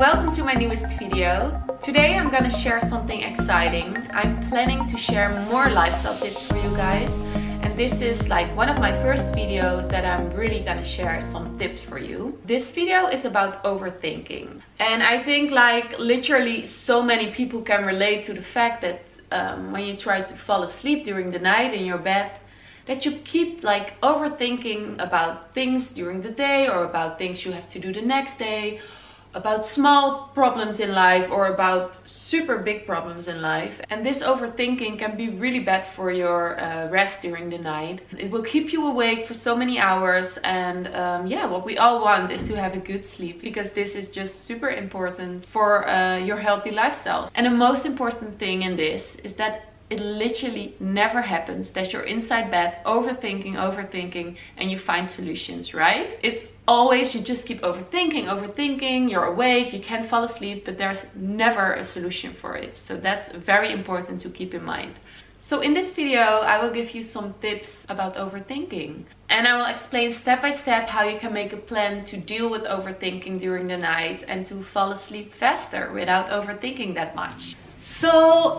welcome to my newest video. Today I'm gonna share something exciting. I'm planning to share more lifestyle tips for you guys, and this is like one of my first videos that I'm really gonna share some tips for you. This video is about overthinking, and I think like literally so many people can relate to the fact that when you try to fall asleep during the night in your bed, that you keep like overthinking about things during the day, or about things you have to do the next day, about small problems in life or about super big problems in life. And this overthinking can be really bad for your rest during the night. It will keep you awake for so many hours, and yeah, what we all want is to have a good sleep, because this is just super important for your healthy lifestyle. And the most important thing in this is that it literally never happens that you're inside bed overthinking and you find solutions, right? It's always you just keep overthinking, you're awake, you can't fall asleep, but there's never a solution for it. So that's very important to keep in mind. So in this video, I will give you some tips about overthinking, and I will explain step by step how you can make a plan to deal with overthinking during the night and to fall asleep faster without overthinking that much. So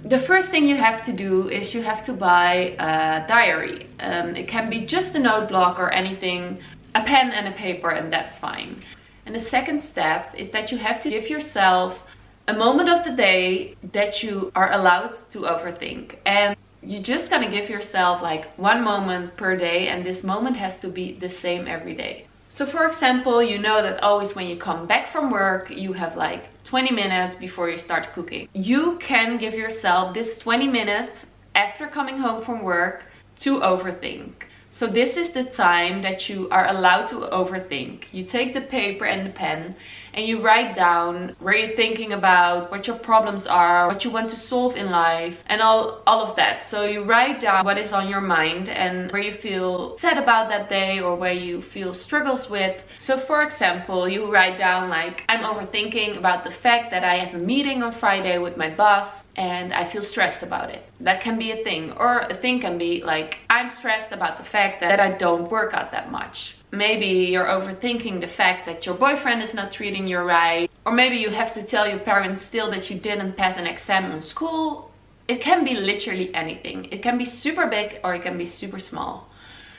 the first thing you have to do is you have to buy a diary. It can be just a note block or anything, a pen and a paper, and that's fine. And the second step is that you have to give yourself a moment of the day that you are allowed to overthink. And you're just gonna give yourself like one moment per day, and this moment has to be the same every day. So for example, you know that always when you come back from work, you have like 20 minutes before you start cooking. You can give yourself this 20 minutes after coming home from work to overthink. So this is the time that you are allowed to overthink. You take the paper and the pen and you write down where you're thinking about, what your problems are, what you want to solve in life, and all of that. So you write down what is on your mind and where you feel sad about that day, or where you feel struggles with. So for example, you write down like, I'm overthinking about the fact that I have a meeting on Friday with my boss and I feel stressed about it. That can be a thing. Or a thing can be like, I'm stressed about the fact that I don't work out that much. Maybe you're overthinking the fact that your boyfriend is not treating you right. Or maybe you have to tell your parents still that you didn't pass an exam in school. It can be literally anything. It can be super big or it can be super small.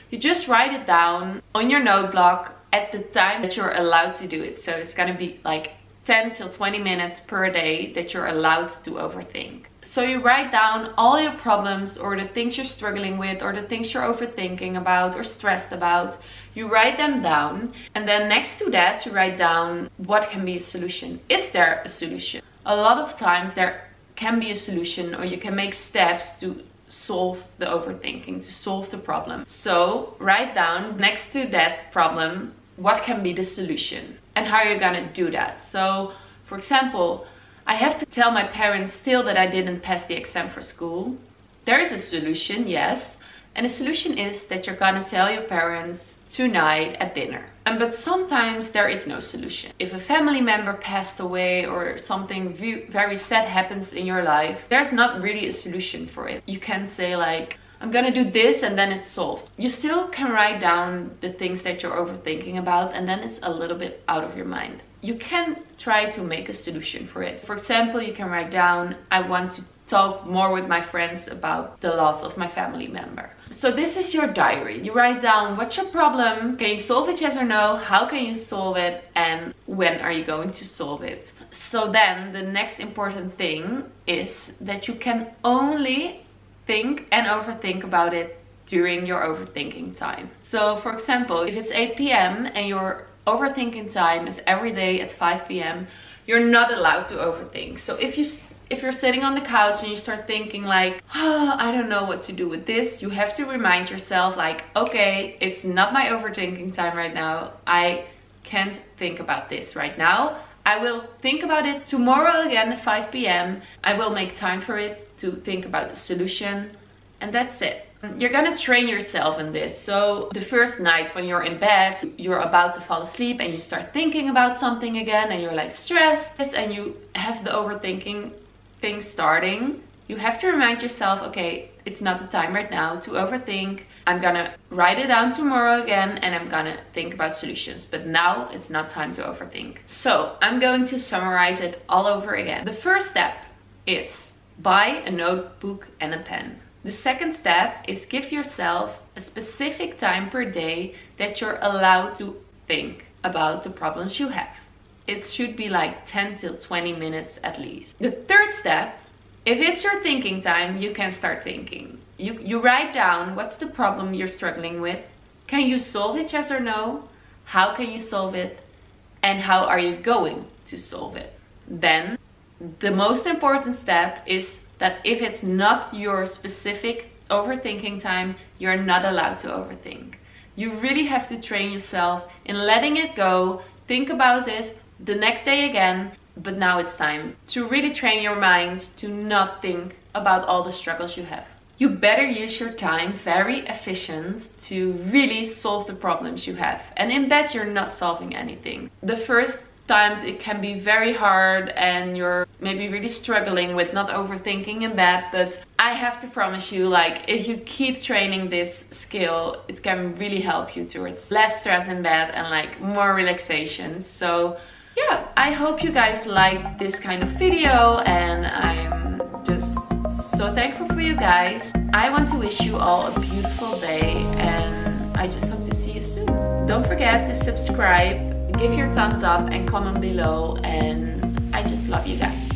You just write it down on your note block at the time that you're allowed to do it. So it's gonna be like 10 till 20 minutes per day that you're allowed to overthink. So you write down all your problems, or the things you're struggling with, or the things you're overthinking about or stressed about. You write them down, and then next to that you write down what can be a solution. Is there a solution? A lot of times there can be a solution, or you can make steps to solve the overthinking, to solve the problem. So write down next to that problem what can be the solution and how you're gonna do that. So for example, I have to tell my parents still that I didn't pass the exam for school. There is a solution, yes. And the solution is that you're gonna tell your parents tonight at dinner. But sometimes there is no solution. If a family member passed away or something very sad happens in your life, there's not really a solution for it. You can say like, I'm gonna do this and then it's solved. You still can write down the things that you're overthinking about, and then it's a little bit out of your mind. You can try to make a solution for it. For example, you can write down, I want to talk more with my friends about the loss of my family member. So this is your diary. You write down what's your problem, can you solve it, yes or no, how can you solve it, and when are you going to solve it. So then the next important thing is that you can only think and overthink about it during your overthinking time. So for example, if it's 8 p.m. and your overthinking time is every day at 5 p.m, you're not allowed to overthink. So if you're sitting on the couch and you start thinking like, I don't know what to do with this, you have to remind yourself like, okay, it's not my overthinking time right now. I can't think about this right now. I will think about it tomorrow again at 5 p.m. I will make time for it to think about the solution, and that's it. You're gonna train yourself in this. So the first night when you're in bed, you're about to fall asleep and you start thinking about something again and you're like stressed and you have the overthinking thing starting. You have to remind yourself, okay, it's not the time right now to overthink. I'm gonna write it down tomorrow again and I'm gonna think about solutions. But now it's not time to overthink. So I'm going to summarize it all over again. The first step is buy a notebook and a pen. The second step is give yourself a specific time per day that you're allowed to think about the problems you have. It should be like 10 till 20 minutes at least. The third step, if it's your thinking time, you can start thinking. You write down what's the problem you're struggling with. Can you solve it, yes or no? How can you solve it? And how are you going to solve it? Then the most important step is that if it's not your specific overthinking time, you're not allowed to overthink. You really have to train yourself in letting it go, think about it the next day again, but now it's time to really train your mind to not think about all the struggles you have. You better use your time very efficient to really solve the problems you have. And in bed, you're not solving anything. The first times it can be very hard and you're maybe really struggling with not overthinking in bed, but I have to promise you, like, if you keep training this skill, it can really help you towards less stress in bed and like more relaxation. So yeah, I hope you guys like this kind of video and I'm just so thankful for you guys. I want to wish you all a beautiful day and I just hope to see you soon. Don't forget to subscribe, give your thumbs up and comment below, and I just love you guys.